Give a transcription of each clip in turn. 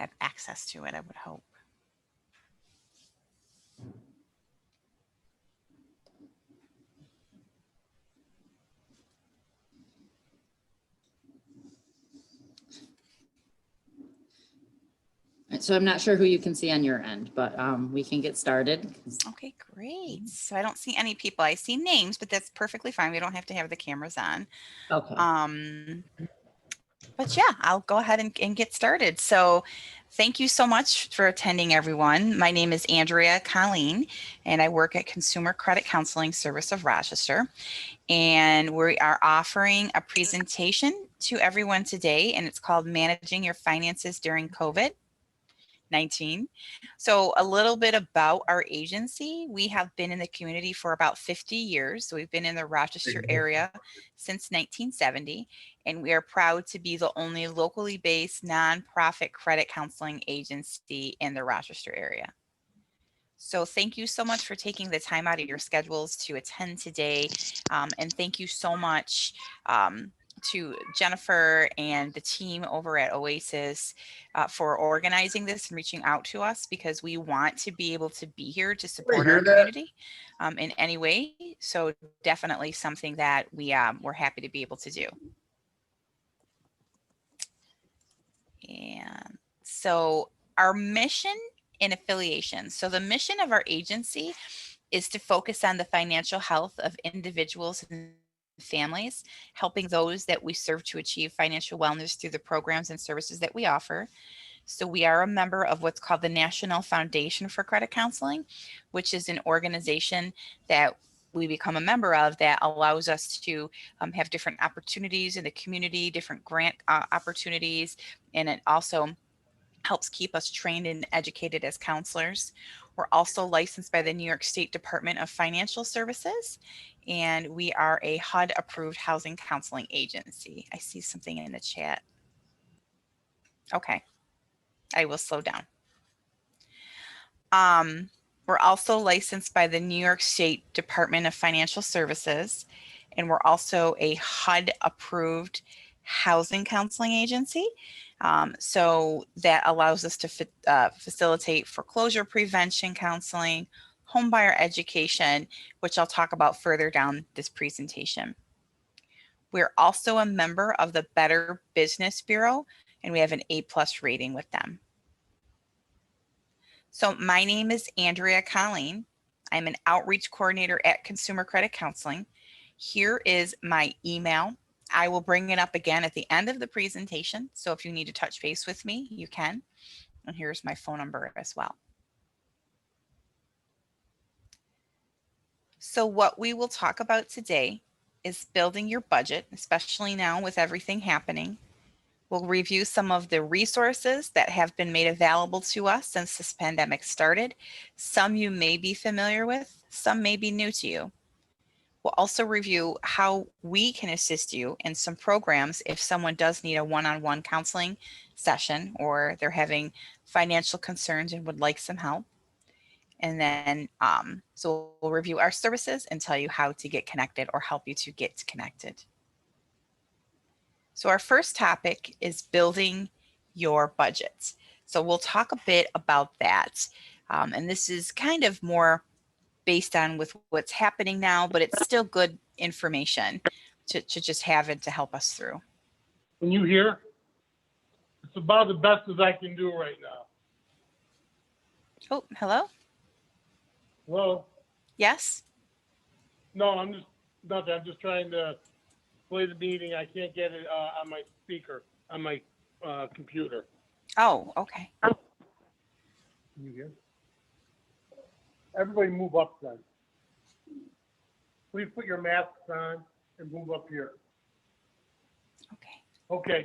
have access to it, I would hope. So I'm not sure who you can see on your end, but we can get started. Okay, great. So I don't see any people. I see names, but that's perfectly fine. We don't have to have the cameras on. Okay. But yeah, I'll go ahead and get started. So thank you so much for attending, everyone. My name is Andrea Colleen, and I work at Consumer Credit Counseling Service of Rochester. And we are offering a presentation to everyone today, and it's called Managing Your Finances During COVID-19. So a little bit about our agency. We have been in the community for about 50 years. So we've been in the Rochester area since 1970, and we are proud to be the only locally based nonprofit credit counseling agency in the Rochester area. So thank you so much for taking the time out of your schedules to attend today. And thank you so much to Jennifer and the team over at Oasis for organizing this and reaching out to us, because we want to be able to be here to support our community in any way. So definitely something that we're happy to be able to do. And so our mission and affiliation. So the mission of our agency is to focus on the financial health of individuals and families, helping those that we serve to achieve financial wellness through the programs and services that we offer. So we are a member of what's called the National Foundation for Credit Counseling, which is an organization that we become a member of that allows us to have different opportunities in the community, different grant opportunities, and it also helps keep us trained and educated as counselors. We're also licensed by the New York State Department of Financial Services, and we are a HUD approved housing counseling agency. I see something in the chat. Okay, I will slow down. We're also licensed by the New York State Department of Financial Services, and we're also a HUD approved housing counseling agency. So that allows us to facilitate foreclosure prevention counseling, homebuyer education, which I'll talk about further down this presentation. We're also a member of the Better Business Bureau, and we have an A+ rating with them. So my name is Andrea Colleen. I'm an outreach coordinator at Consumer Credit Counseling. Here is my email. I will bring it up again at the end of the presentation. So if you need to touch base with me, you can. And here's my phone number as well. So what we will talk about today is building your budget, especially now with everything happening. We'll review some of the resources that have been made available to us since this pandemic started. Some you may be familiar with, some may be new to you. We'll also review how we can assist you in some programs if someone does need a one-on-one counseling session or they're having financial concerns and would like some help. And then, so we'll review our services and tell you how to get connected or help you to get connected. So our first topic is building your budget. So we'll talk a bit about that. And this is kind of more based on with what's happening now, but it's still good information to just have it to help us through. Can you hear? It's about the best as I can do right now. Oh, hello? Hello? Yes? No, I'm just nothing. I'm just trying to play the meeting. I can't get it on my speaker, on my computer. Oh, okay. Can you hear? Everybody move up then. Please put your masks on and move up here. Okay. Okay.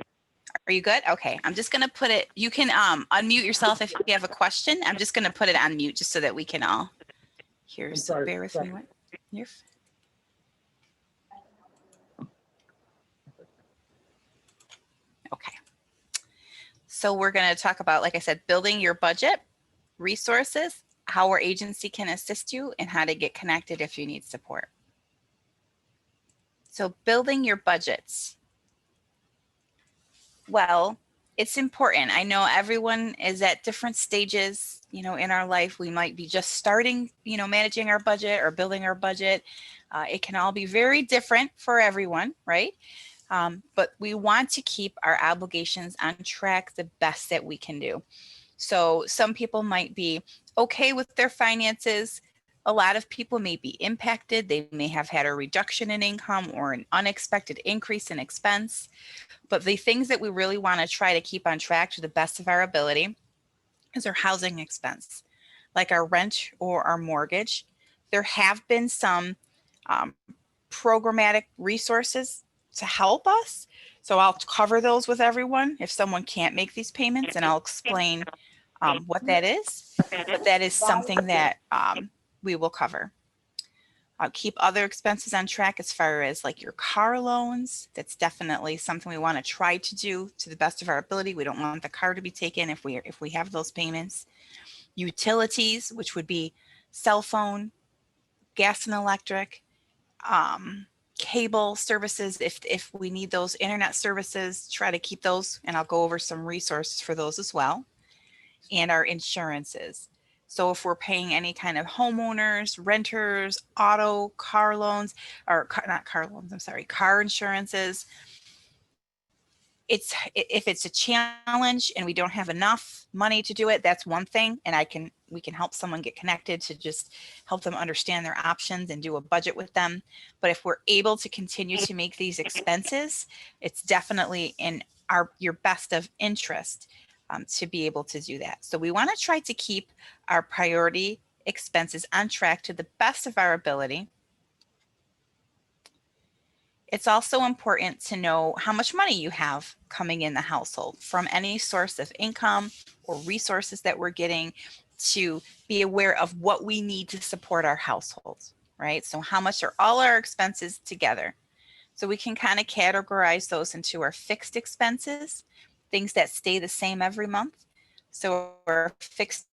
Are you good? Okay. I'm just going to put it, you can unmute yourself if you have a question. I'm just going to put it on mute just so that we can all hear. So bear with me. You're okay. So we're going to talk about, like I said, building your budget, resources, how our agency can assist you, and how to get connected if you need support. So building your budgets. Well, It's important. I know everyone is at different stages, in our life. We might be just starting, managing our budget or building our budget. It can all be very different for everyone, right? But we want to keep our obligations on track the best that we can do. So some people might be okay with their finances. A lot of people may be impacted. They may have had a reduction in income or an unexpected increase in expense. But the things that we really want to try to keep on track to the best of our ability is our housing expense, like our rent or our mortgage. There have been some programmatic resources to help us. So I'll cover those with everyone if someone can't make these payments, and I'll explain what that is. But that is something that we will cover. Keep other expenses on track as far as like your car loans. That's definitely something we want to try to do to the best of our ability. We don't want the car to be taken if we have those payments. Utilities, which would be cell phone, gas and electric, cable services. If we need those internet services, try to keep those, and I'll go over some resources for those as well. And our insurances. So if we're paying any kind of homeowners, renters, auto, car loans, or not car loans, I'm sorry, car insurances, if it's a challenge and we don't have enough money to do it, that's one thing. And we can help someone get connected to just help them understand their options and do a budget with them. But if we're able to continue to make these expenses, it's definitely in your best of interest to be able to do that. So we want to try to keep our priority expenses on track to the best of our ability. It's also important to know how much money you have coming in the household from any source of income or resources that we're getting, to be aware of what we need to support our households, right? So how much are all our expenses together? So we can kind of categorize those into our fixed expenses, things that stay the same every month. So our fixed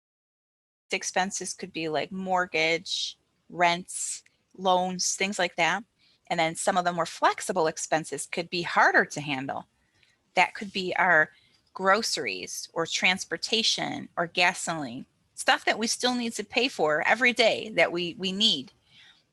expenses could be like mortgage, rents, loans, things like that. And then some of the more flexible expenses could be harder to handle. That could be our groceries or transportation or gasoline, stuff that we still need to pay for every day that we need,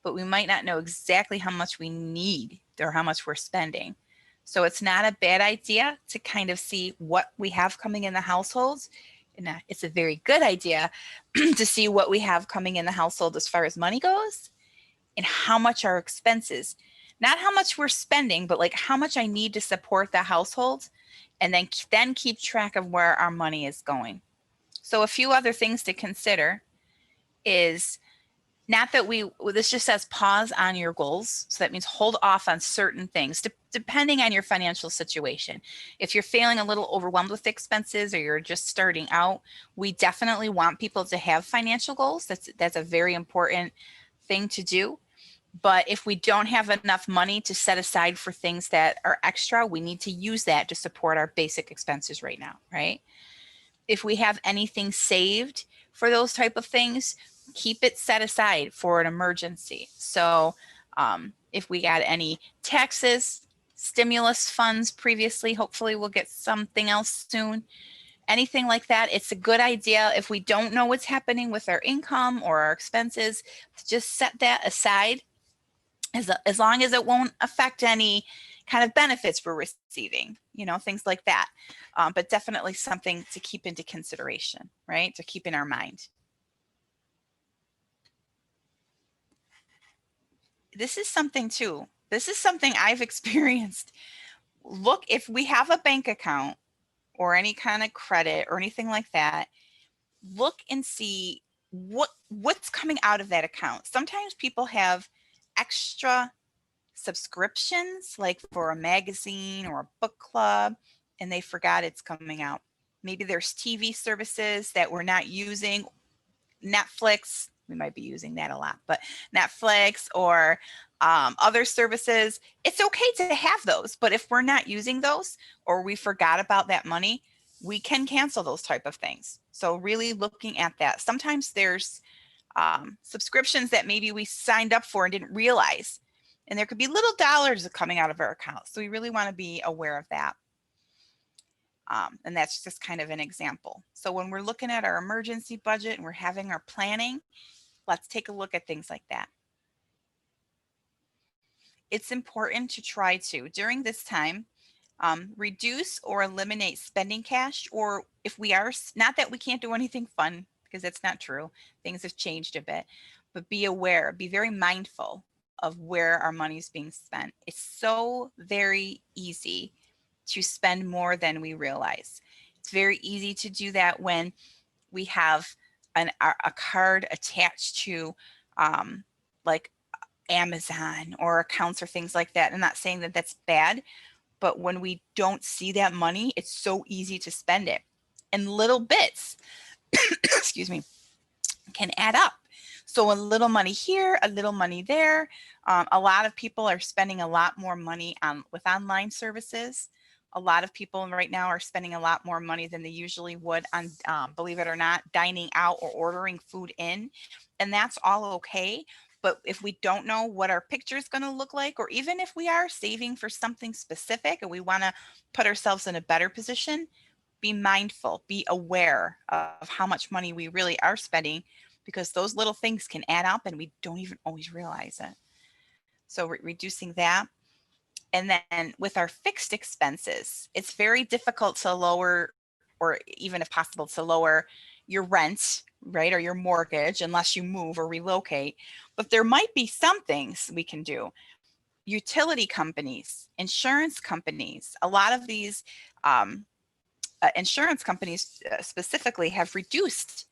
but we might not know exactly how much we need or how much we're spending. So it's not a bad idea to kind of see what we have coming in the households. And it's a very good idea to see what we have coming in the household as far as money goes, and how much our expenses, not how much we're spending, but like how much I need to support the household, and then keep track of where our money is going. So a few other things to consider is not that this just says pause on your goals. So that means hold off on certain things depending on your financial situation. If you're feeling a little overwhelmed with expenses or you're just starting out, we definitely want people to have financial goals. That's a very important thing to do. But if we don't have enough money to set aside for things that are extra, we need to use that to support our basic expenses right now, right? If we have anything saved for those type of things, keep it set aside for an emergency. So if we got any taxes, stimulus funds previously, hopefully we'll get something else soon. Anything like that, it's a good idea if we don't know what's happening with our income or our expenses, just set that aside as long as it won't affect any kind of benefits we're receiving, things like that. But definitely something to keep into consideration, right? To keep in our mind. This is something too. This is something I've experienced. Look, if we have a bank account or any kind of credit or anything like that, look and see what's coming out of that account. Sometimes people have extra subscriptions, like for a magazine or a book club, and they forgot it's coming out. Maybe there's TV services that we're not using. Netflix, we might be using that a lot, but Netflix or other services, it's okay to have those. But if we're not using those or we forgot about that money, we can cancel those type of things. So really looking at that. Sometimes there's subscriptions that maybe we signed up for and didn't realize. And there could be little dollars coming out of our account. So we really want to be aware of that. And that's just kind of an example. So when we're looking at our emergency budget and we're having our planning, let's take a look at things like that. It's important to try to, during this time, reduce or eliminate spending cash, or if we are, not that we can't do anything fun, because that's not true. Things have changed a bit, but be aware, be very mindful of where our money is being spent. It's so very easy to spend more than we realize. It's very easy to do that when we have a card attached to like Amazon or accounts or things like that. I'm not saying that that's bad, but when we don't see that money, it's so easy to spend it. And little bits, excuse me, can add up. So a little money here, a little money there. A lot of people are spending a lot more money with online services. A lot of people right now are spending a lot more money than they usually would on, believe it or not, dining out or ordering food in. And that's all okay. But if we don't know what our picture is going to look like, or even if we are saving for something specific and we want to put ourselves in a better position, be mindful, be aware of how much money we really are spending, because those little things can add up and we don't even always realize it. So reducing that. And then with our fixed expenses, it's very difficult to lower, or even if possible, to lower your rent, right, or your mortgage, unless you move or relocate. But there might be some things we can do. Utility companies, insurance companies, a lot of these insurance companies specifically have reduced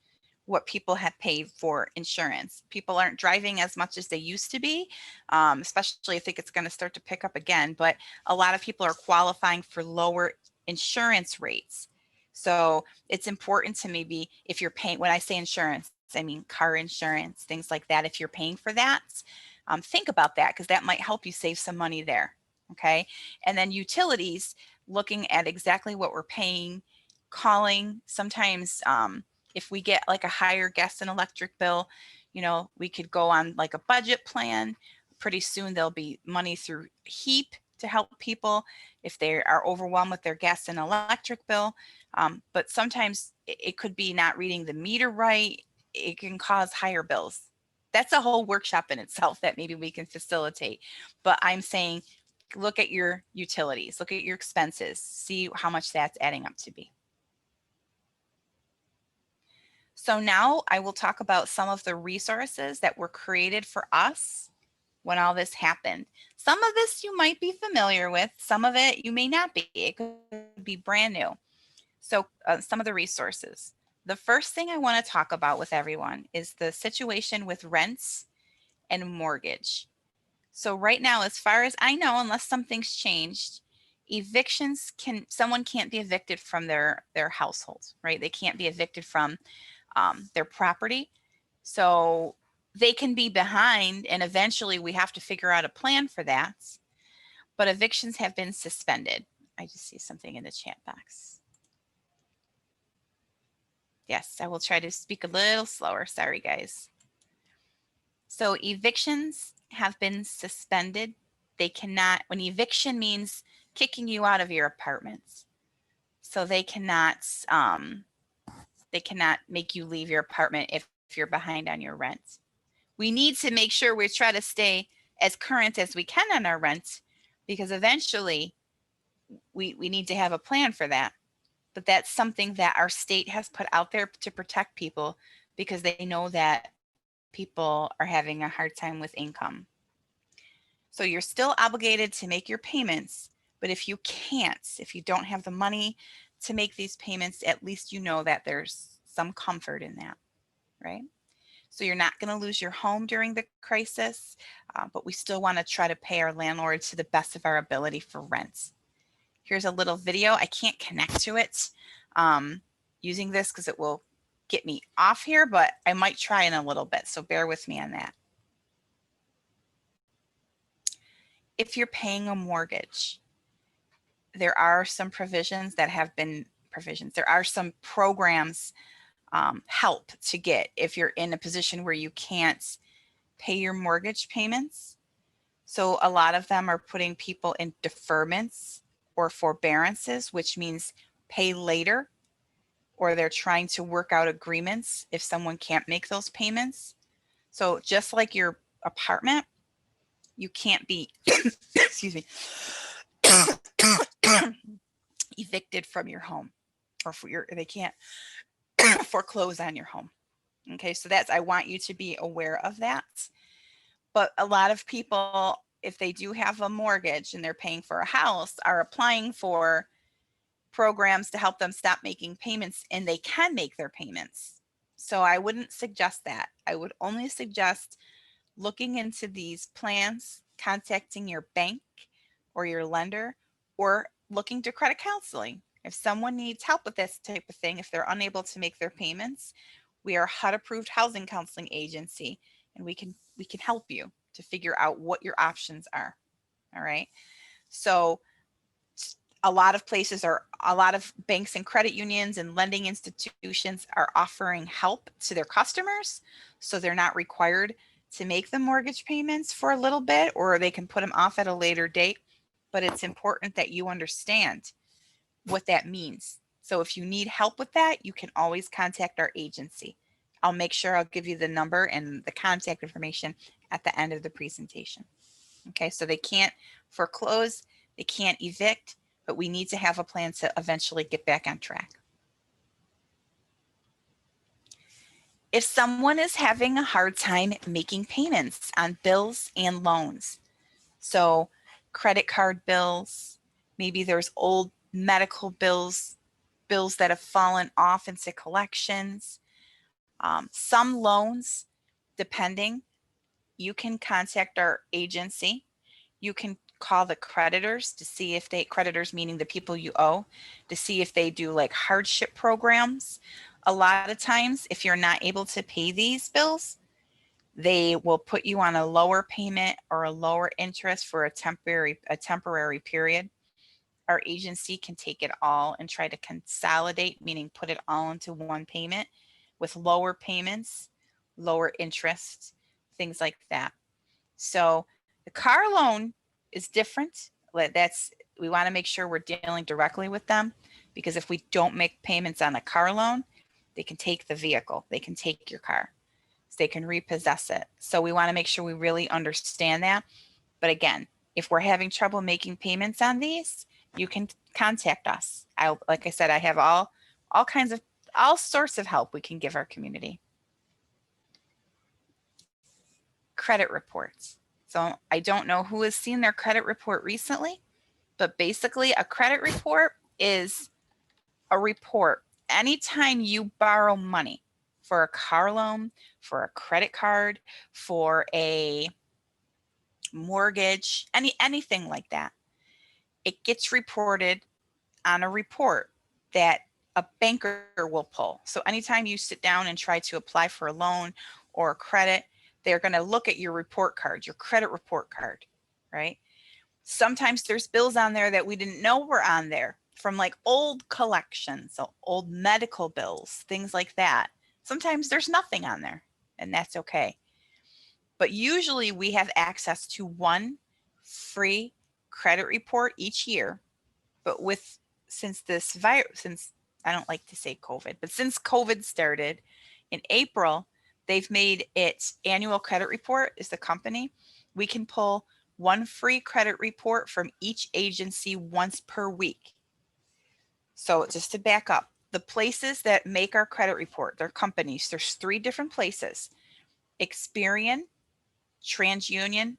what people have paid for insurance. People aren't driving as much as they used to be, especially I think it's going to start to pick up again, but a lot of people are qualifying for lower insurance rates. So it's important to maybe, if you're paying, when I say insurance, I mean car insurance, things like that. If you're paying for that, think about that, because that might help you save some money there. Okay. And then utilities, looking at exactly what we're paying, calling. Sometimes if we get like a higher gas and electric bill, you know, we could go on like a budget plan. Pretty soon there'll be money through HEAP to help people if they are overwhelmed with their gas and electric bill. But sometimes it could be not reading the meter right. It can cause higher bills. That's a whole workshop in itself that maybe we can facilitate. But I'm saying, look at your utilities, look at your expenses, see how much that's adding up to be. So now I will talk about some of the resources that were created for us when all this happened. Some of this you might be familiar with, some of it you may not be. It could be brand new. So some of the resources. The first thing I want to talk about with everyone is the situation with rents and mortgage. So right now, as far as I know, unless something's changed, evictions someone can't be evicted from their household, right? They can't be evicted from their property. So they can be behind, and eventually we have to figure out a plan for that. But evictions have been suspended. I just see something in the chat box. Yes, I will try to speak a little slower. Sorry, guys. So evictions have been suspended. They cannot, when eviction means kicking you out of your apartments. So they cannot make you leave your apartment if you're behind on your rent. We need to make sure we try to stay as current as we can on our rent, because eventually we need to have a plan for that. But that's something that our state has put out there to protect people, because they know that people are having a hard time with income. So you're still obligated to make your payments, but if you can't, if you don't have the money to make these payments, at least you know that there's some comfort in that, right? So you're not going to lose your home during the crisis, but we still want to try to pay our landlord to the best of our ability for rent. Here's a little video. I can't connect to it using this because it will get me off here, but I might try in a little bit, so bear with me on that. If you're paying a mortgage, there are some provisions that have been provisions. There are some programs, help to get if you're in a position where you can't pay your mortgage payments. So a lot of them are putting people in deferments or forbearances, which means pay later, or they're trying to work out agreements if someone can't make those payments. So just like your apartment, you can't be, excuse me, evicted from your home, or they can't foreclose on your home. Okay, so I want you to be aware of that. But a lot of people, if they do have a mortgage and they're paying for a house, are applying for programs to help them stop making payments, and they can make their payments. So I wouldn't suggest that. I would only suggest looking into these plans, contacting your bank or your lender, or looking to credit counseling. If someone needs help with this type of thing, if they're unable to make their payments, we are a HUD approved housing counseling agency, and we can help you to figure out what your options are. All right. So a lot of banks and credit unions and lending institutions are offering help to their customers. So they're not required to make the mortgage payments for a little bit, or they can put them off at a later date. But it's important that you understand what that means. So if you need help with that, you can always contact our agency. I'll make sure I'll give you the number and the contact information at the end of the presentation. Okay, so they can't foreclose, they can't evict, but we need to have a plan to eventually get back on track. If someone is having a hard time making payments on bills and loans, so credit card bills, maybe there's old medical bills that have fallen off into collections, some loans, depending, you can contact our agency. You can call the creditors to see if creditors meaning the people you owe, to see if they do like hardship programs. A lot of times, if you're not able to pay these bills, they will put you on a lower payment or a lower interest for a temporary period. Our agency can take it all and try to consolidate, meaning put it all into one payment with lower payments, lower interest, things like that. So the car loan is different. We want to make sure we're dealing directly with them, because if we don't make payments on a car loan, they can take the vehicle, they can take your car, they can repossess it. So we want to make sure we really understand that. But again, if we're having trouble making payments on these, you can contact us. Like I said, I have all sorts of help we can give our community. Credit reports. So I don't know who has seen their credit report recently, but basically a credit report is a report. Anytime you borrow money for a car loan, for a credit card, for a mortgage, anything like that, it gets reported on a report that a banker will pull. So anytime you sit down and try to apply for a loan or a credit, they're going to look at your report card, your credit report card, right? Sometimes there's bills on there that we didn't know were on there from like old collections, so old medical bills, things like that. Sometimes there's nothing on there, and that's okay. But usually we have access to one free credit report each year. But since I don't like to say COVID, but since COVID started in April, they've made it annual credit report is the company. We can pull one free credit report from each agency once per week. So just to back up, the places that make our credit report, they're companies. There's 3 different places: Experian, TransUnion,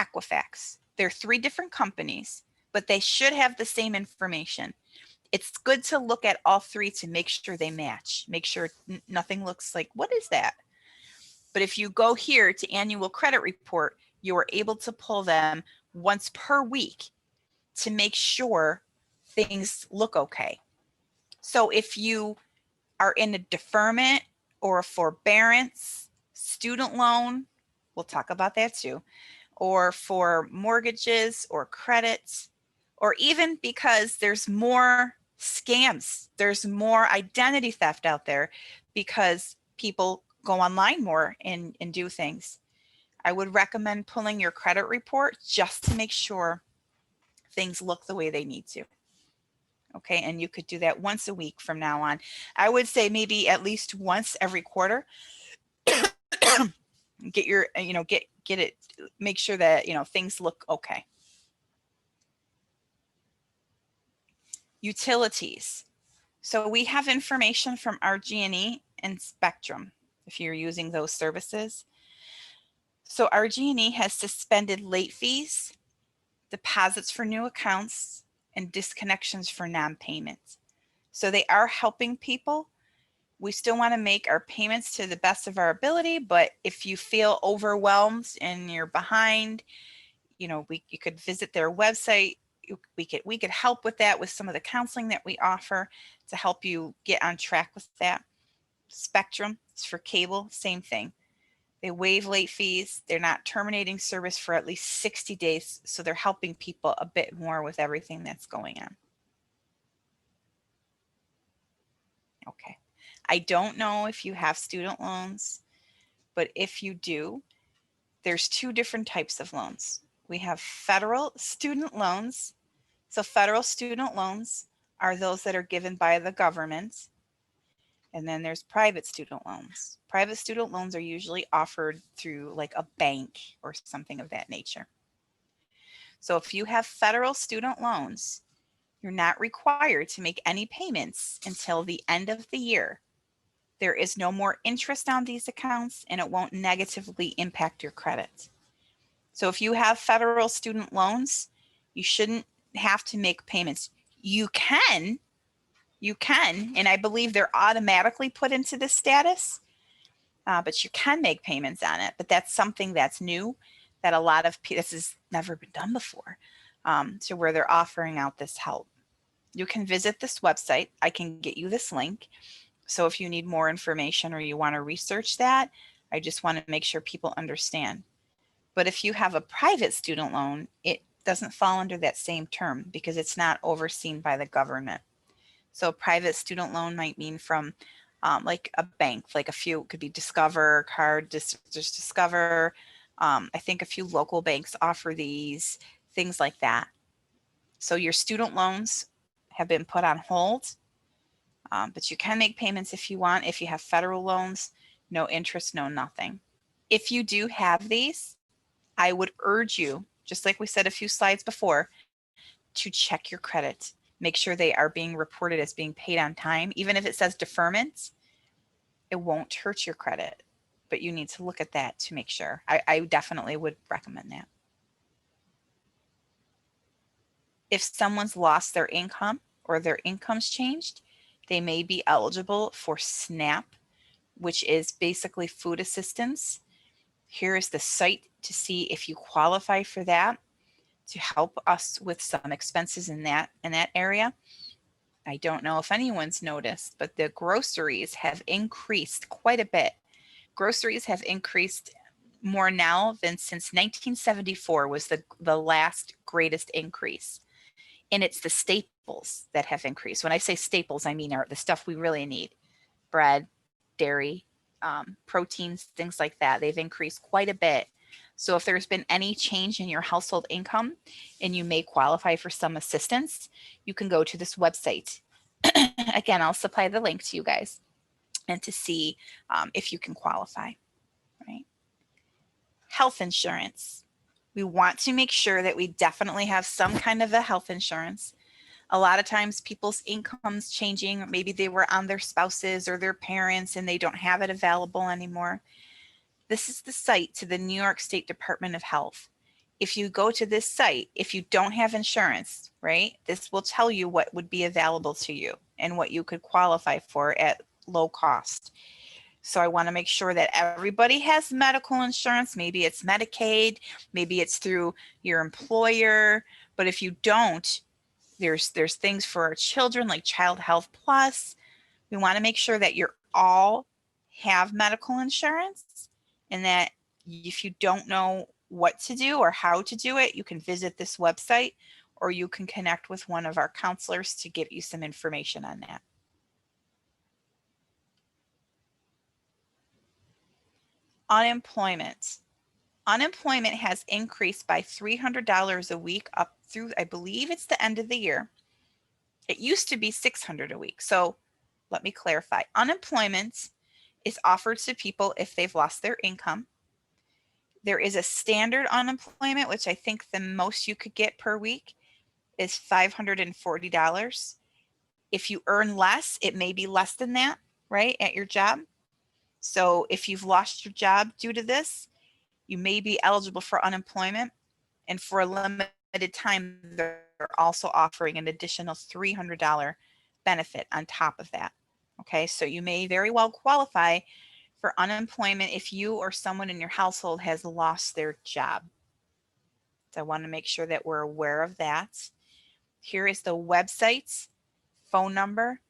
Equifax. They're 3 different companies, but they should have the same information. It's good to look at all 3 to make sure they match, make sure nothing looks like, what is that? But if you go here to annual credit report, you are able to pull them once per week to make sure things look okay. So if you are in a deferment or a forbearance, student loan, we'll talk about that too, or for mortgages or credits, or even because there's more scams, there's more identity theft out there because people go online more and do things. I would recommend pulling your credit report just to make sure things look the way they need to. Okay, and you could do that once a week from now on. I would say maybe at least once every quarter. Get your, get it, make sure that, things look okay. Utilities. So we have information from RG&E and Spectrum if you're using those services. So RG&E has suspended late fees, deposits for new accounts, and disconnections for non-payments. So they are helping people. We still want to make our payments to the best of our ability, but if you feel overwhelmed and you're behind, you could visit their website. We could help with that with some of the counseling that we offer to help you get on track with that. Spectrum is for cable, same thing. They waive late fees. They're not terminating service for at least 60 days. So they're helping people a bit more with everything that's going on. Okay. I don't know if you have student loans, but if you do, there's two different types of loans. We have federal student loans. So federal student loans are those that are given by the government. And then there's private student loans. Private student loans are usually offered through like a bank or something of that nature. So if you have federal student loans, you're not required to make any payments until the end of the year. There is no more interest on these accounts and it won't negatively impact your credit. So if you have federal student loans, you shouldn't have to make payments. You can, and I believe they're automatically put into this status, but you can make payments on it. But that's something that's new that a lot of people, this has never been done before, so where they're offering out this help. You can visit this website. I can get you this link. So if you need more information or you want to research that, I just want to make sure people understand. But if you have a private student loan, it doesn't fall under that same term because it's not overseen by the government. So a private student loan might mean from like a bank, like a few, could be Discover, Card, just Discover. I think a few local banks offer these, things like that. So your student loans have been put on hold. But you can make payments if you want. If you have federal loans, no interest, no nothing. If you do have these, I would urge you, just like we said a few slides before, to check your credit. Make sure they are being reported as being paid on time. Even if it says deferment, it won't hurt your credit, but you need to look at that to make sure. I definitely would recommend that. If someone's lost their income or their income's changed, they may be eligible for SNAP, which is basically food assistance. Here is the site to see if you qualify for that to help us with some expenses in that area. I don't know if anyone's noticed, but the groceries have increased quite a bit. Groceries have increased more now than since 1974 was the last greatest increase. And it's the staples that have increased. When I say staples, I mean are the stuff we really need. Bread, dairy, proteins, things like that. They've increased quite a bit. So if there's been any change in your household income and you may qualify for some assistance, you can go to this website. Again, I'll supply the link to you guys and to see if you can qualify, right? Health insurance. We want to make sure that we definitely have some kind of a health insurance. A lot of times people's income's changing, or maybe they were on their spouses or their parents and they don't have it available anymore. This is the site to the New York State Department of Health. If you go to this site, if you don't have insurance, right, this will tell you what would be available to you and what you could qualify for at low cost. So I want to make sure that everybody has medical insurance. Maybe it's Medicaid, maybe it's through your employer, but if you don't, there's things for our children like Child Health Plus. We want to make sure that you all have medical insurance and that if you don't know what to do or how to do it, you can visit this website or you can connect with one of our counselors to give you some information on that. Unemployment. Unemployment has increased by $300 a week up through, I believe it's the end of the year. It used to be 600 a week. So let me clarify. Unemployment is offered to people if they've lost their income. There is a standard unemployment, which I think the most you could get per week is $540. If you earn less, it may be less than that, right, at your job. So if you've lost your job due to this, you may be eligible for unemployment. And for a limited time, they're also offering an additional $300 benefit on top of that. Okay, so you may very well qualify for unemployment if you or someone in your household has lost their job. So I want to make sure that we're aware of that. Here is the website, phone number,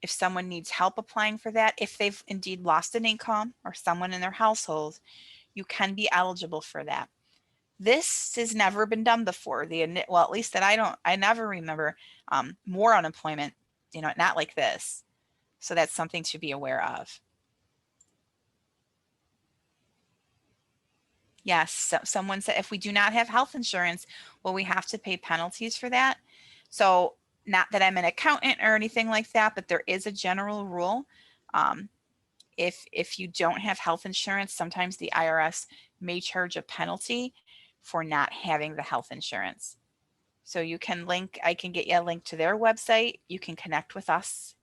if someone needs help applying for that, if they've indeed lost an income or someone in their household, you can be eligible for that. This has never been done before. Well, at least that I never remember more unemployment, not like this. So that's something to be aware of. Yes, so someone said if we do not have health insurance, well, we have to pay penalties for that. So not that I'm an accountant or anything like that, but there is a general rule. If you don't have health insurance, sometimes the IRS may charge a penalty for not having the health insurance. So you can I can get you a link to their website. You can connect with us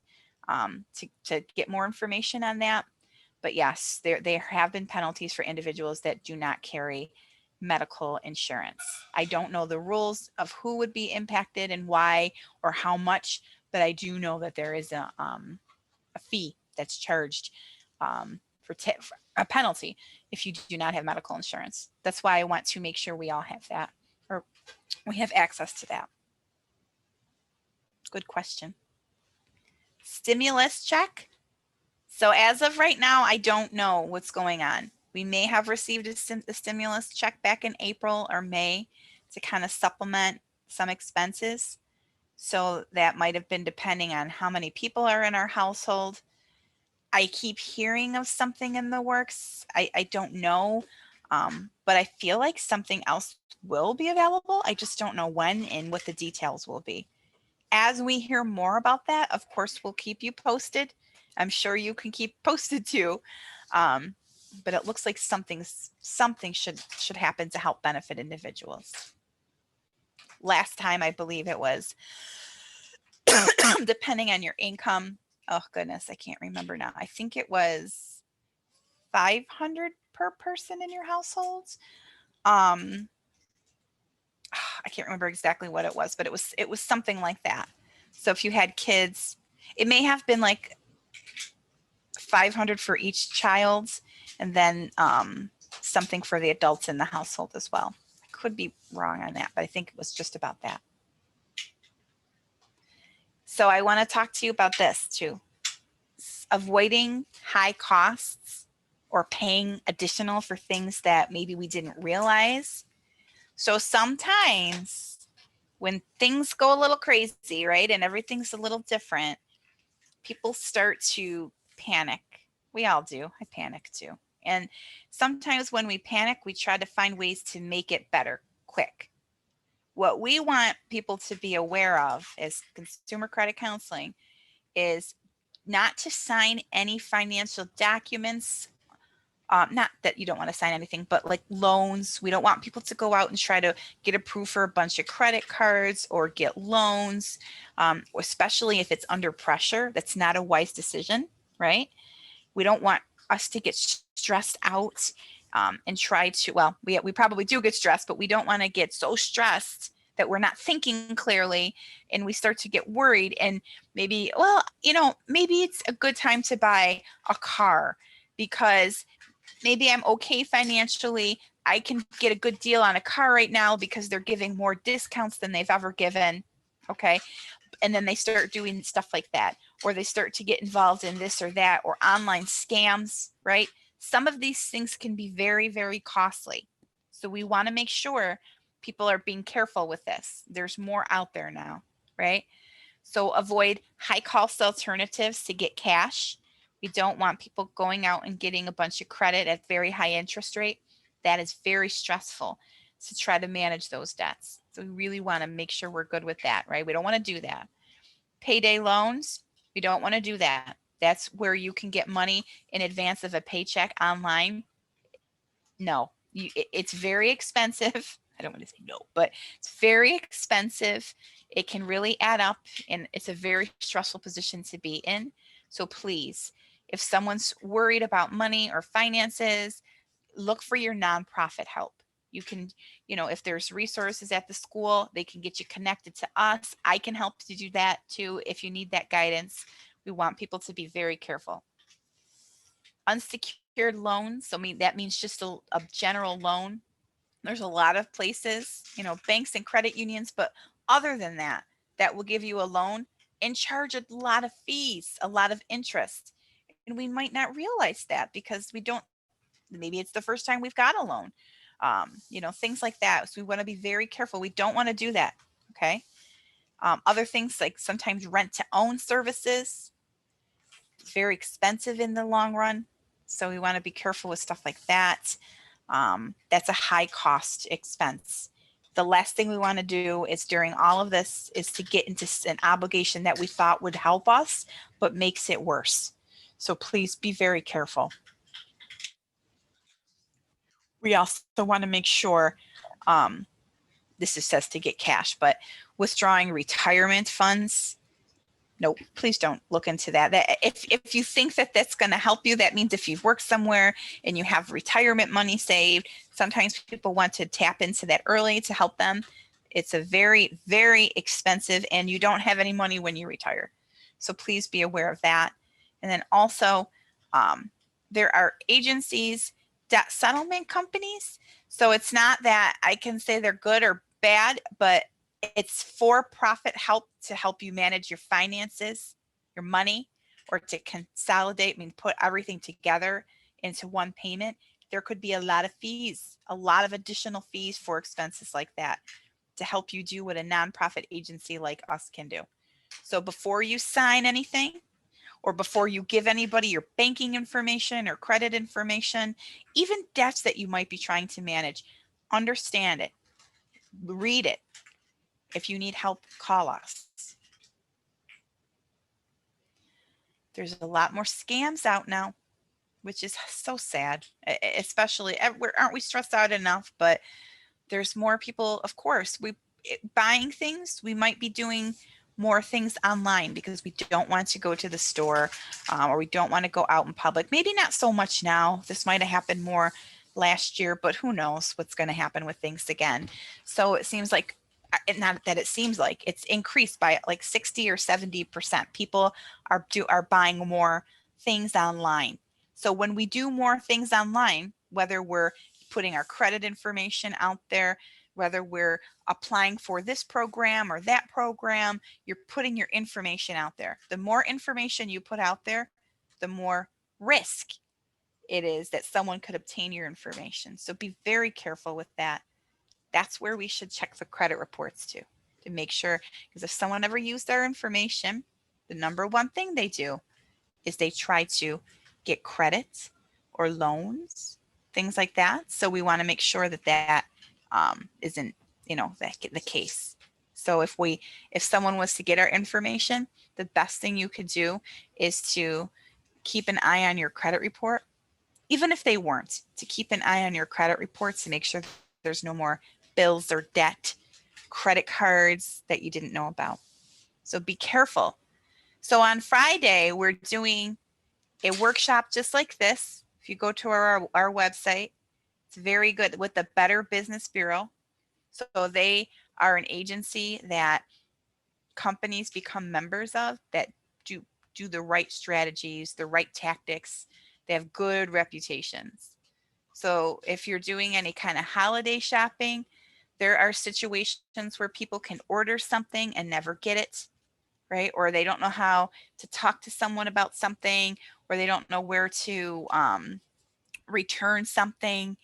to get more information on that. But yes, there have been penalties for individuals that do not carry medical insurance. I don't know the rules of who would be impacted and why or how much, but I do know that there is a fee that's charged for a penalty if you do not have medical insurance. That's why I want to make sure we all have that, or we have access to that. Good question. Stimulus check. So as of right now, I don't know what's going on. We may have received a stimulus check back in April or May to kind of supplement some expenses. So that might have been depending on how many people are in our household. I keep hearing of something in the works. I don't know, but I feel like something else will be available. I just don't know when and what the details will be. As we hear more about that, of course, we'll keep you posted. I'm sure you can keep posted too. But it looks like something should happen to help benefit individuals. Last time, I believe it was, depending on your income. Oh goodness, I can't remember now. I think it was $500 per person in your household. I can't remember exactly what it was, but it was something like that. So if you had kids, it may have been like $500 for each child, and then something for the adults in the household as well. I could be wrong on that, but I think it was just about that. So I want to talk to you about this too. Avoiding high costs or paying additional for things that maybe we didn't realize. So sometimes when things go a little crazy, right, and everything's a little different, people start to panic. We all do. I panic too. And sometimes when we panic, we try to find ways to make it better quick. What we want people to be aware of as consumer credit counseling is not to sign any financial documents. Not that you don't want to sign anything, but like loans. We don't want people to go out and try to get approved for a bunch of credit cards or get loans, especially if it's under pressure. That's not a wise decision, right? We don't want us to get stressed out and try to, well, we probably do get stressed, but we don't want to get so stressed that we're not thinking clearly and we start to get worried and maybe, well, maybe it's a good time to buy a car because maybe I'm okay financially. I can get a good deal on a car right now because they're giving more discounts than they've ever given. Okay. And then they start doing stuff like that, or they start to get involved in this or that, or online scams, right? Some of these things can be very, very costly. So we want to make sure people are being careful with this. There's more out there now, right? So avoid high cost alternatives to get cash. We don't want people going out and getting a bunch of credit at very high interest rate. That is very stressful to try to manage those debts. So we really want to make sure we're good with that, right? We don't want to do that. payday loans, we don't want to do that. That's where you can get money in advance of a paycheck online. No, it's very expensive. I don't want to say no, but it's very expensive. It can really add up, and it's a very stressful position to be in. So please, if someone's worried about money or finances, look for your nonprofit help. You can, if there's resources at the school, they can get you connected to us. I can help to do that too if you need that guidance. We want people to be very careful. Unsecured loans, so that means just a general loan. There's a lot of places, banks and credit unions, but other than that, that will give you a loan and charge a lot of fees, a lot of interest. And we might not realize that because maybe it's the first time we've got a loan, things like that. So we want to be very careful. We don't want to do that. Okay. Other things like sometimes rent to own services, very expensive in the long run. So we want to be careful with stuff like that. That's a high cost expense. The last thing we want to do is during all of this is to get into an obligation that we thought would help us, but makes it worse. So please be very careful. We also want to make sure, this says to get cash, but withdrawing retirement funds, nope, please don't look into that. If you think that that's going to help you, that means if you've worked somewhere and you have retirement money saved, sometimes people want to tap into that early to help them. It's a very, very expensive, and you don't have any money when you retire. So please be aware of that. And then also, there are agencies, debt settlement companies. So it's not that I can say they're good or bad, but it's for-profit help to help you manage your finances, your money, or to consolidate, put everything together into one payment. There could be a lot of fees, a lot of additional fees for expenses like that to help you do what a nonprofit agency like us can do. So before you sign anything, or before you give anybody your banking information or credit information, even debts that you might be trying to manage, understand it, read it. If you need help, call us. There's a lot more scams out now, which is so sad, especially, aren't we stressed out enough? But there's more people, of course, buying things, we might be doing more things online because we don't want to go to the store, or we don't want to go out in public. Maybe not so much now. This might have happened more last year, but who knows what's going to happen with things again. So it seems like, not that it seems like, it's increased by like 60 or 70%. People are buying more things online. So when we do more things online, whether we're putting our credit information out there, whether we're applying for this program or that program, you're putting your information out there. The more information you put out there, the more risk it is that someone could obtain your information. So be very careful with that. That's where we should check the credit reports to make sure, because if someone ever used our information, the number one thing they do is they try to get credit or loans, things like that. So we want to make sure that that isn't, the case. So if someone was to get our information, the best thing you could do is to keep an eye on your credit report, even if they weren't, to keep an eye on your credit reports to make sure there's no more bills or debt, credit cards that you didn't know about. So be careful. So on Friday, we're doing a workshop just like this. If you go to our website, it's very good, with the Better Business Bureau. So they are an agency that companies become members of that do the right strategies, the right tactics. They have good reputations. So if you're doing any kind of holiday shopping, there are situations where people can order something and never get it, right? Or they don't know how to talk to someone about something, or they don't know where to return something.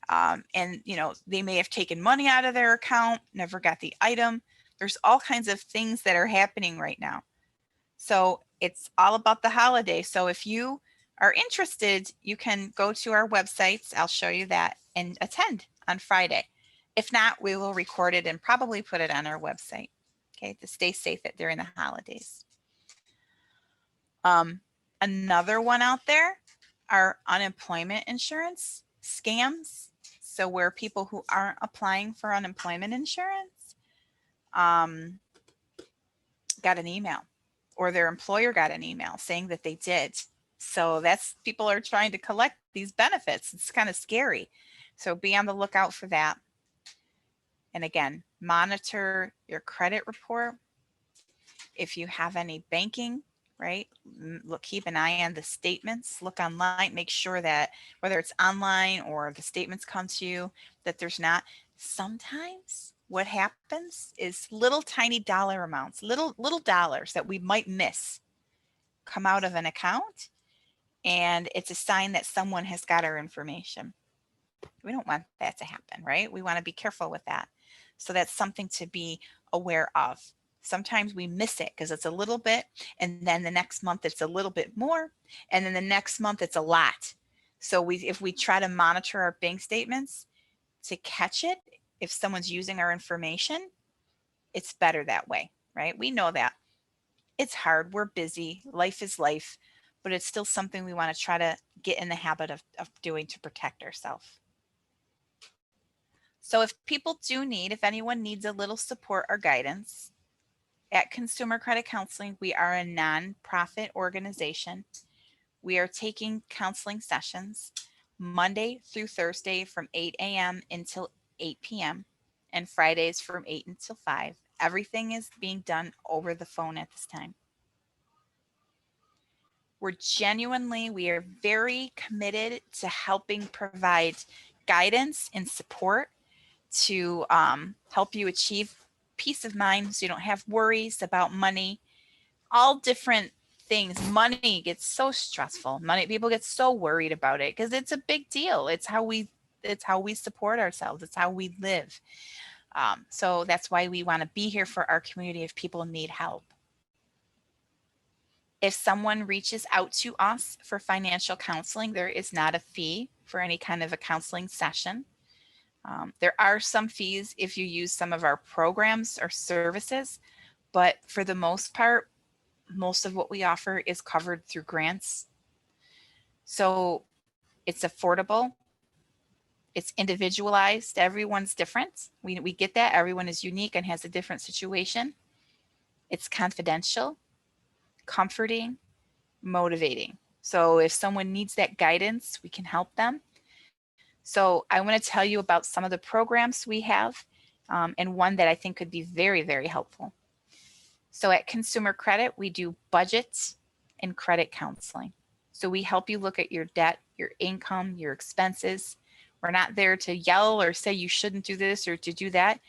And they may have taken money out of their account, never got the item. There's all kinds of things that are happening right now. So it's all about the holiday. So if you are interested, you can go to our websites. I'll show you that, and attend on Friday. If not, we will record it and probably put it on our website, okay, to stay safe during the holidays. Another one out there are unemployment insurance scams. So where people who aren't applying for unemployment insurance got an email, or their employer got an email saying that they did. So that's, people are trying to collect these benefits. It's kind of scary. So be on the lookout for that. And again, monitor your credit report. If you have any banking, right? Look, keep an eye on the statements, look online, make sure that whether it's online or the statements come to you, that there's not. Sometimes what happens is little tiny dollar amounts, little dollars that we might miss come out of an account, and it's a sign that someone has got our information. We don't want that to happen, right? We want to be careful with that. So that's something to be aware of. Sometimes we miss it because it's a little bit, and then the next month it's a little bit more, and then the next month it's a lot. So if we try to monitor our bank statements to catch it, if someone's using our information, it's better that way, right? We know that it's hard, we're busy, life is life, but it's still something we want to try to get in the habit of doing to protect ourselves. So if people do need, if anyone needs a little support or guidance, at Consumer Credit Counseling, we are a nonprofit organization. We are taking counseling sessions Monday through Thursday from 8 a.m. until 8 p.m. and Fridays from 8 until 5. Everything is being done over the phone at this time. We are very committed to helping provide guidance and support to help you achieve peace of mind so you don't have worries about money, all different things. Money gets so stressful. People get so worried about it because it's a big deal. It's how we support ourselves. It's how we live. So that's why we want to be here for our community if people need help. If someone reaches out to us for financial counseling, there is not a fee for any kind of a counseling session. There are some fees if you use some of our programs or services, but for the most part, most of what we offer is covered through grants. So it's affordable, it's individualized, everyone's different. We get that, everyone is unique and has a different situation. It's confidential, comforting, motivating. So if someone needs that guidance, we can help them. So I want to tell you about some of the programs we have and one that I think could be very, very helpful. So at Consumer Credit, we do budgets and credit counseling. So we help you look at your debt, your income, your expenses. We're not there to yell or say you shouldn't do this or to do that.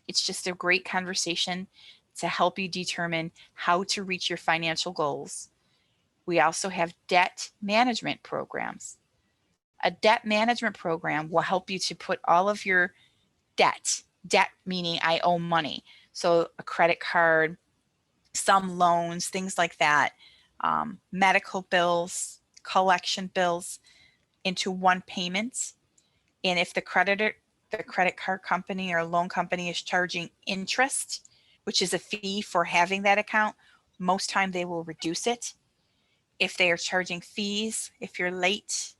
It's just a great conversation to help you determine how to reach your financial goals. We also have debt management programs. A debt management program will help you to put all of your debt meaning I owe money. So a credit card, some loans, things like that, medical bills, collection bills into one payment. And if the credit card company or loan company is charging interest, which is a fee for having that account, most time they will reduce it. If they are charging fees, if you're late,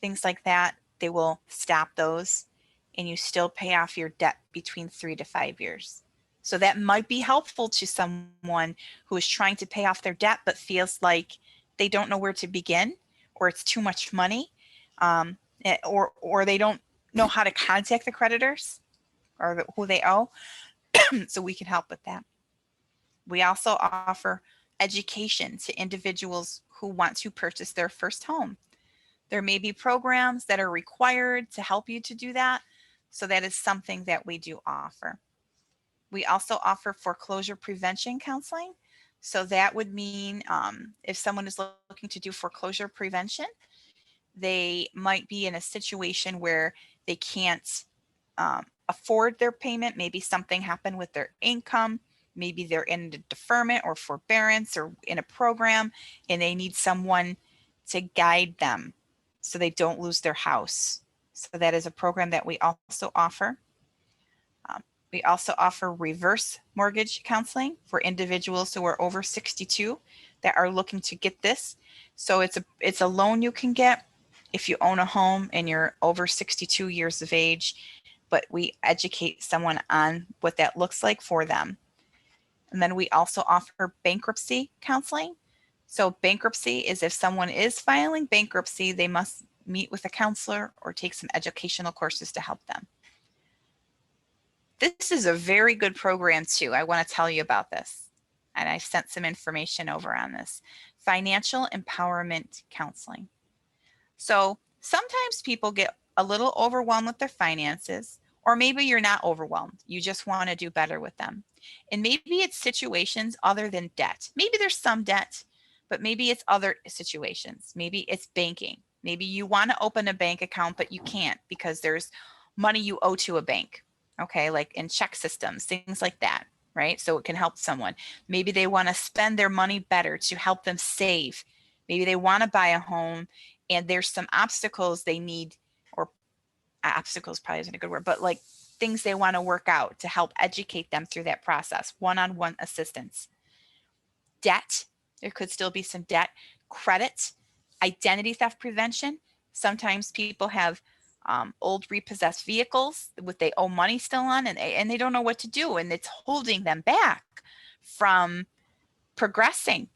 things like that, they will stop those and you still pay off your debt between 3 to 5 years. So that might be helpful to someone who is trying to pay off their debt but feels like they don't know where to begin, or it's too much money, or they don't know how to contact the creditors or who they owe. So we can help with that. We also offer education to individuals who want to purchase their first home. There may be programs that are required to help you to do that. So that is something that we do offer. We also offer foreclosure prevention counseling. So that would mean if someone is looking to do foreclosure prevention, they might be in a situation where they can't afford their payment. Maybe something happened with their income. Maybe they're in a deferment or forbearance or in a program, and they need someone to guide them so they don't lose their house. So that is a program that we also offer. We also offer reverse mortgage counseling for individuals who are over 62 that are looking to get this. So it's a loan you can get if you own a home and you're over 62 years of age, but we educate someone on what that looks like for them. And then we also offer bankruptcy counseling. So bankruptcy is if someone is filing bankruptcy, they must meet with a counselor or take some educational courses to help them. This is a very good program too. I want to tell you about this. And I sent some information over on this. Financial empowerment counseling. So sometimes people get a little overwhelmed with their finances, or maybe you're not overwhelmed. You just want to do better with them. And maybe it's situations other than debt. Maybe there's some debt, but maybe it's other situations. Maybe it's banking. Maybe you want to open a bank account, but you can't because there's money you owe to a bank. Okay, like in check systems, things like that, right? So it can help someone. Maybe they want to spend their money better to help them save. Maybe they want to buy a home and there's some obstacles they need, or obstacles probably isn't a good word, but like things they want to work out to help educate them through that process. One-on-one assistance. Debt, there could still be some debt. Credit, identity theft prevention. Sometimes people have old repossessed vehicles with they owe money still on, and they don't know what to do, and it's holding them back from progressing.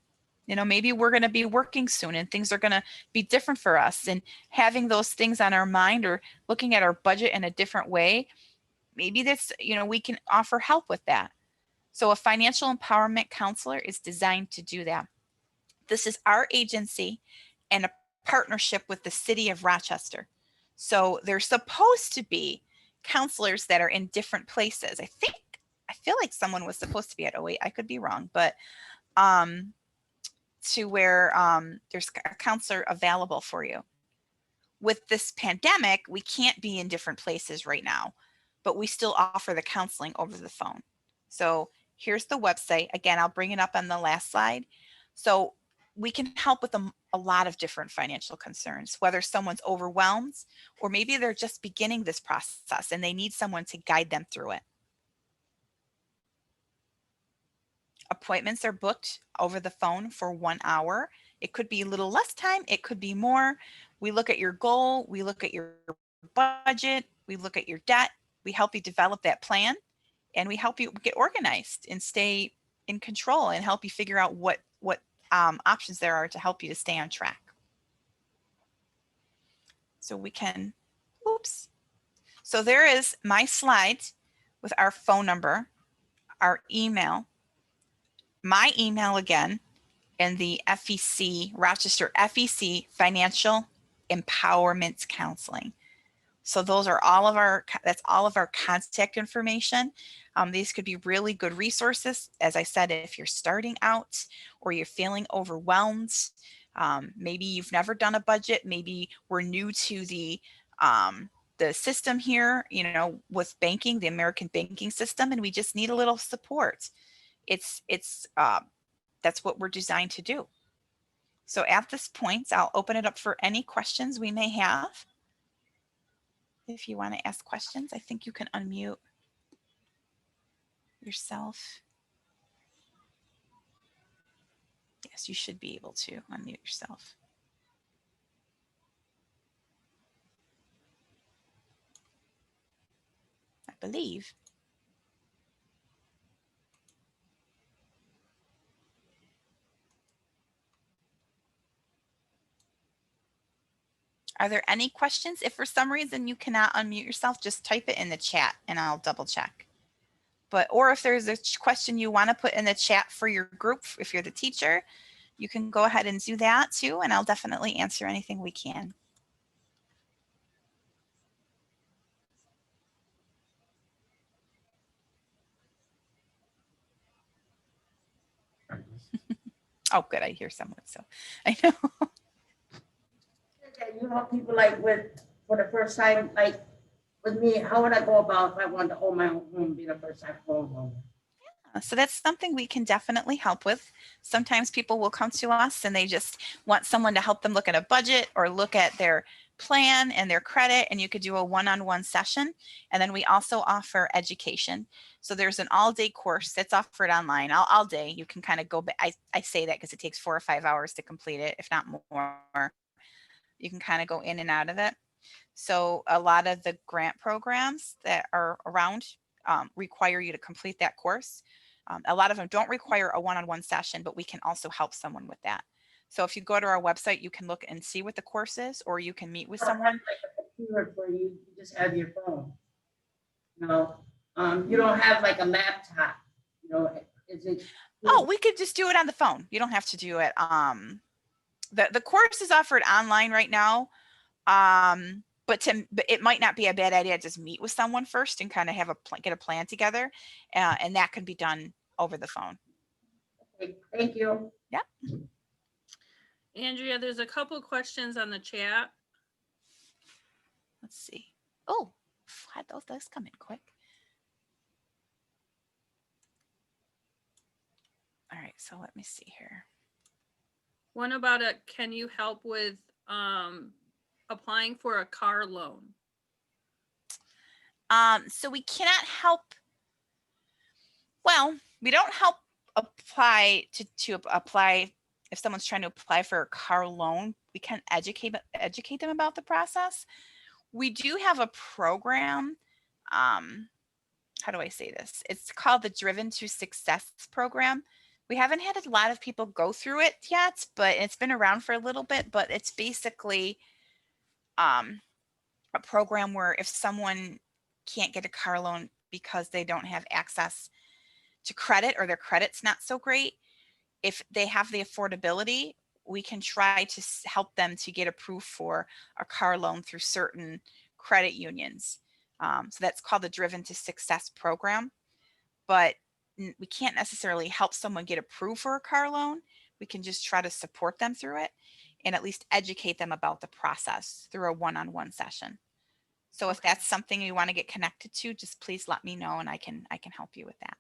You know, maybe we're going to be working soon and things are going to be different for us, and having those things on our mind or looking at our budget in a different way, maybe that's, you know, we can offer help with that. So a financial empowerment counselor is designed to do that. This is our agency and a partnership with the city of Rochester. So there's supposed to be counselors that are in different places. I feel like someone was supposed to be at 08. I could be wrong, but to where there's a counselor available for you. With this pandemic, we can't be in different places right now, but we still offer the counseling over the phone. So here's the website. Again, I'll bring it up on the last slide. So we can help with a lot of different financial concerns, whether someone's overwhelmed or maybe they're just beginning this process and they need someone to guide them through it. Appointments are booked over the phone for 1 hour. It could be a little less time, it could be more. We look at your goal, we look at your budget, we look at your debt, we help you develop that plan, and we help you get organized and stay in control and help you figure out what options there are to help you to stay on track. So we can, oops. So there is my slide with our phone number, our email, my email again, and the FEC, Rochester FEC Financial Empowerment Counseling. So those are that's all of our contact information. These could be really good resources. As I said, if you're starting out or you're feeling overwhelmed, maybe you've never done a budget, maybe we're new to the system here, you know, with banking, the American banking system, and we just need a little support. That's what we're designed to do. So at this point, I'll open it up for any questions we may have. If you want to ask questions, I think you can unmute yourself. Yes, you should be able to unmute yourself. I believe. Are there any questions? If for some reason you cannot unmute yourself, just type it in the chat and I'll double check. Or if there's a question you want to put in the chat for your group, if you're the teacher, you can go ahead and do that too, and I'll definitely answer anything we can. Oh, good. I hear someone, so I know. You know, people like for the first time, like with me, how would I go about if I wanted to own my own home, be the first time homeowner? So that's something we can definitely help with. Sometimes people will come to us and they just want someone to help them look at a budget or look at their plan and their credit, and you could do a one-on-one session. And then we also offer education. So there's an all-day course that's offered online, all day. You can kind of go back. I say that because it takes 4 or 5 hours to complete it, if not more. You can kind of go in and out of it. So a lot of the grant programs that are around require you to complete that course. A lot of them don't require a one-on-one session, but we can also help someone with that. So if you go to our website, you can look and see what the course is, or you can meet with someone. Like a computer where you just have your phone. You don't have like a laptop, is it? Oh, we could just do it on the phone. You don't have to do it. The course is offered online right now. But it might not be a bad idea to just meet with someone first and kind of have get a plan together. And that can be done over the phone. Okay, thank you. Yeah. Andrea, there's a couple questions on the chat. Let's see. Oh, had those come in quick. All right, so let me see here. One about can you help with applying for a car loan? So we cannot help. Well, we don't help apply to apply if someone's trying to apply for a car loan. We can educate them about the process. We do have a program. How do I say this? It's called the Driven to Success program. We haven't had a lot of people go through it yet, but it's been around for a little bit. But it's basically a program where if someone can't get a car loan because they don't have access to credit or their credit's not so great, if they have the affordability, we can try to help them to get approved for a car loan through certain credit unions. So that's called the Driven to Success program. But we can't necessarily help someone get approved for a car loan. We can just try to support them through it and at least educate them about the process through a one-on-one session. So if that's something you want to get connected to, just please let me know and I can help you with that.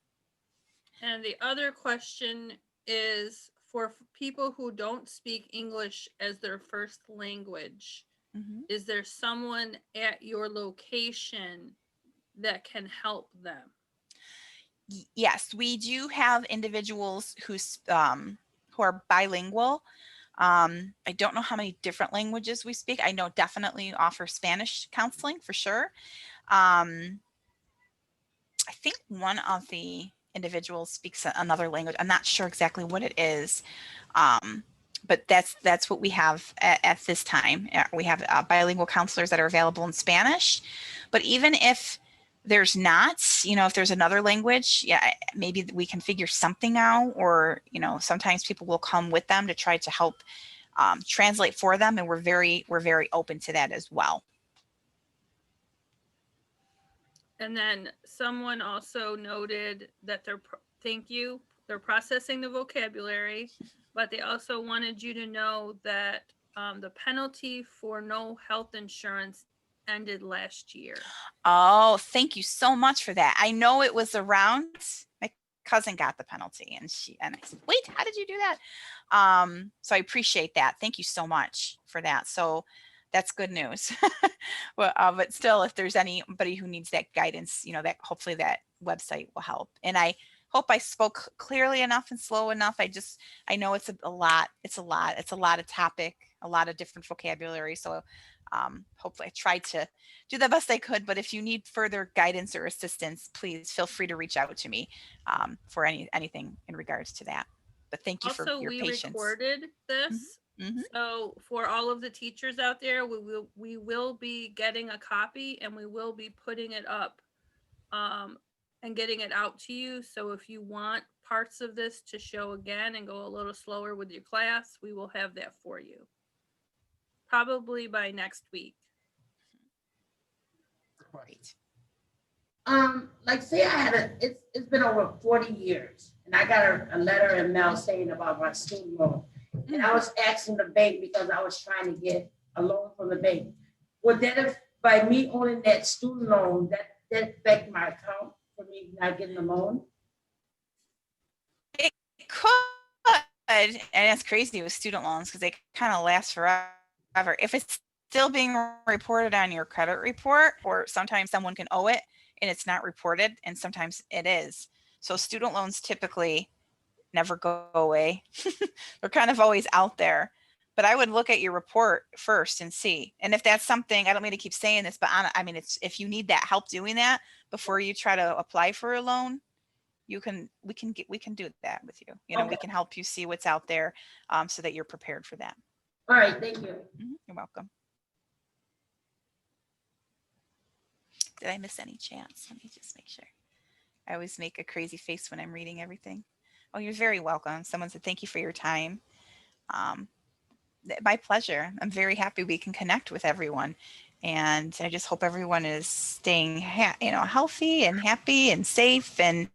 And the other question is for people who don't speak English as their first language, is there someone at your location that can help them? Yes, we do have individuals who are bilingual. I don't know how many different languages we speak. I know definitely offer Spanish counseling for sure. I think one of the individuals speaks another language. I'm not sure exactly what it is. But that's what we have at this time. We have bilingual counselors that are available in Spanish. But even if there's not, if there's another language, yeah, maybe we can figure something out, or, sometimes people will come with them to try to help translate for them. And we're very open to that as well. And then someone also noted that they're processing the vocabulary, but they also wanted you to know that the penalty for no health insurance ended last year. Oh, thank you so much for that. I know it was around. My cousin got the penalty, and I said, "Wait, how did you do that?" So I appreciate that. Thank you so much for that. So that's good news. Well, but still, if there's anybody who needs that guidance, that hopefully that website will help. And I hope I spoke clearly enough and slow enough. I know it's a lot. It's a lot of topic, a lot of different vocabulary. So hopefully I tried to do the best I could, but if you need further guidance or assistance, please feel free to reach out to me for anything in regards to that. But thank you for your patience. Also, we recorded this. So for all of the teachers out there, we will be getting a copy, and we will be putting it up and getting it out to you. So if you want parts of this to show again and go a little slower with your class, we will have that for you. Probably by next week. Great. Like say I had it's been over 40 years and I got a letter in mail saying about my student loan. And I was asking the bank because I was trying to get a loan from the bank. Would that, by me owning that student loan, that affect my account for me not getting the loan? It could, and it's crazy with student loans because they kind of last forever. If it's still being reported on your credit report, or sometimes someone can owe it and it's not reported, and sometimes it is. So student loans typically never go away. They're kind of always out there. But I would look at your report first and see. And if that's something, I don't mean to keep saying this, but I mean, it's, if you need that help doing that before you try to apply for a loan, we can do that with you. You know, we Okay. can help you see what's out there, so that you're prepared for that. All right, thank you. You're welcome. Did I miss any chats? Let me just make sure. I always make a crazy face when I'm reading everything. Oh, you're very welcome. Someone said, thank you for your time. My pleasure. I'm very happy we can connect with everyone. And I just hope everyone is staying, healthy and happy and safe. And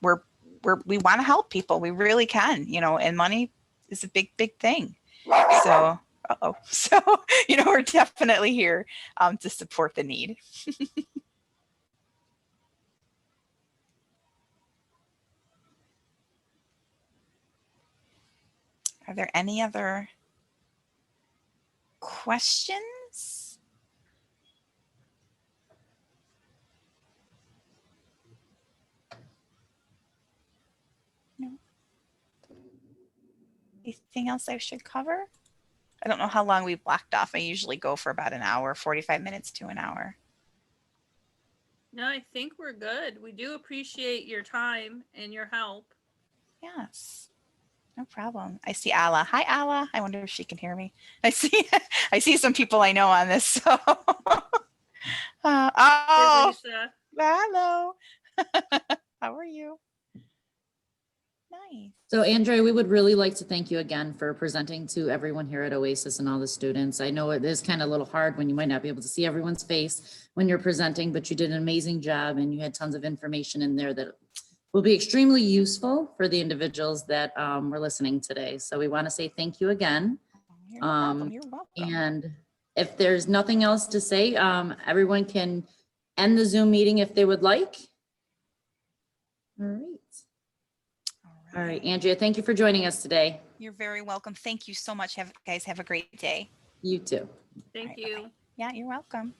we want to help people. We really can, and money is a big, big thing. So, so, we're definitely here to support the need. Are there any other questions? No. Anything else I should cover? I don't know how long we've blocked off. I usually go for about an hour, 45 minutes to an hour. No, I think we're good. We do appreciate your time and your help. Yes. No problem. I see Ala. Hi, Ala. I wonder if she can hear me. I see some people I know on this. So, Hey, Lisa. hello. How are you? Nice. So Andrea, we would really like to thank you again for presenting to everyone here at Oasis and all the students. I know it is kind of a little hard when you might not be able to see everyone's face when you're presenting, but you did an amazing job and you had tons of information in there that will be extremely useful for the individuals that were listening today. So we want to say thank you again. You're welcome. You're welcome. And if there's nothing else to say, everyone can end the Zoom meeting if they would like. All right. All right, Andrea, thank you for joining us today. You're very welcome. Thank you so much. Guys, have a great day. You too. Thank All right, you. bye-bye. Yeah, you're welcome.